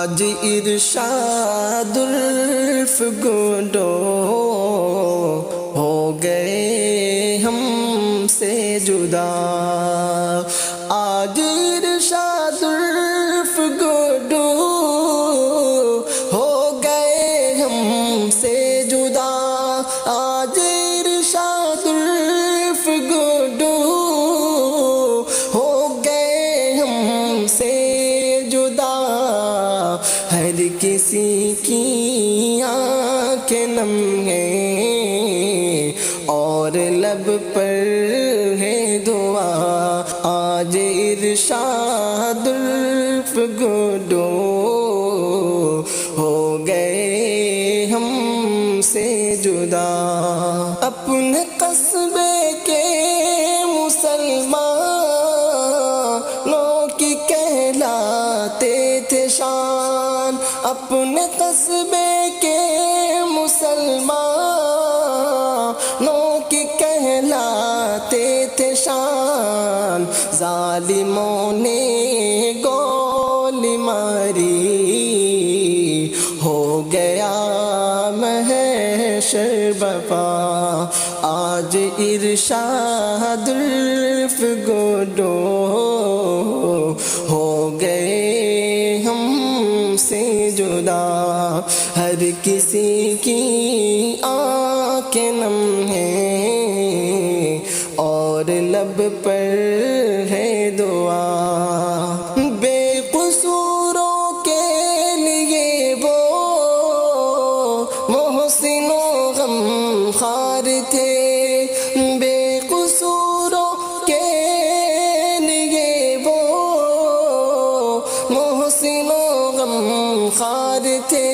آج ارشاد الف گڈو ہو گئے ہم سے جدا، آج ارشاد الف گڈو ہو گئے ہم سے جدا، آج ارشاد الف گڈو ہو گئے ہم سے جدا، ہر کسی کی آنکھیں نم ہیں اور لب پر ہے دعا، آج ارشاد الف گڈو ہو گئے ہم سے جدا، اپنے قصبے کے مسلمانوں کی کہلاتے تھے شان، اپنے قصبے کے مسلمانوں کی کہلاتے تھے شان، ظالموں نے گولی ماری ہو گیا محشر برپا، آج ارشاد الف گڈو ہو گئے ہم سے جدا، ہر کسی کی آنکھیں نم ہیں اور لب پر ہے دعا، بے قصوروں کے لیے وہ محسن و غمخوار تھے، بے قصوروں کے لیے وہ محسن و غمخوار تھے،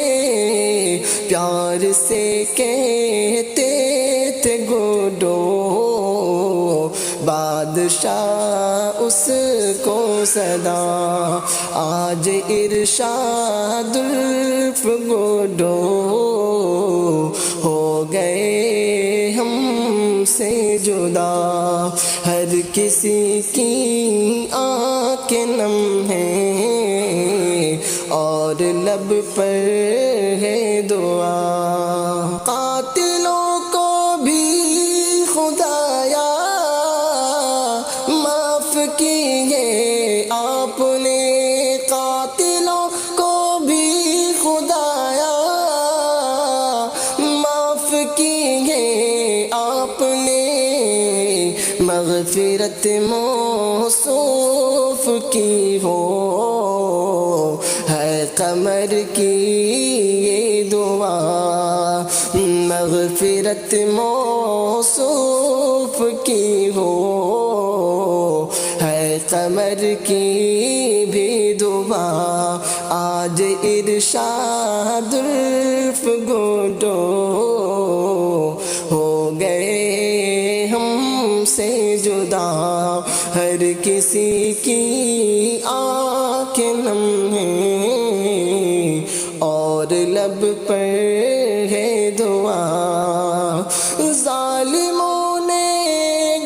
پیار سے کہتے تھے گڈو بادشاہ اس کو صدا، آج ارشاد الف گڈو ہو گئے ہم سے جدا، ہر کسی کی آنکھیں نم ہیں اور لب پر ہے دعا، قاتلوں کو بھی خدایا معاف کیے آپ نے، قاتلوں کو بھی خدایا معاف کیے آپ نے، مغفرت موصوف کی ہو ہے قمر کی یہ دعا، مغفرت موصوف کی ہو ہے قمر کی بھی دعا، آج ارشاد الف گڈو ہو گئے ہم سے جدا، ہر کسی کی آنکھیں نم ہیں اور لب پر ہے دعا، ظالموں نے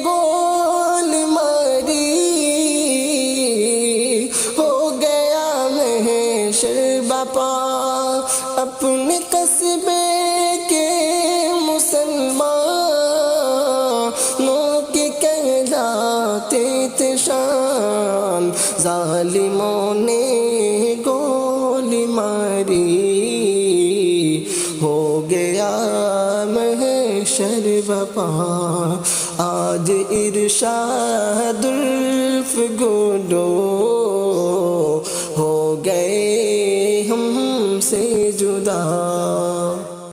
گول ماری ہو گیا محشر برپا، اپنے قصبے کے مسلمانوں کی کہلاتے تھے شان، ظالموں نے گولی ماری ہو گیا محشر برپا، آج ارشاد الف گڈو ہو گئے ہم سے جدا۔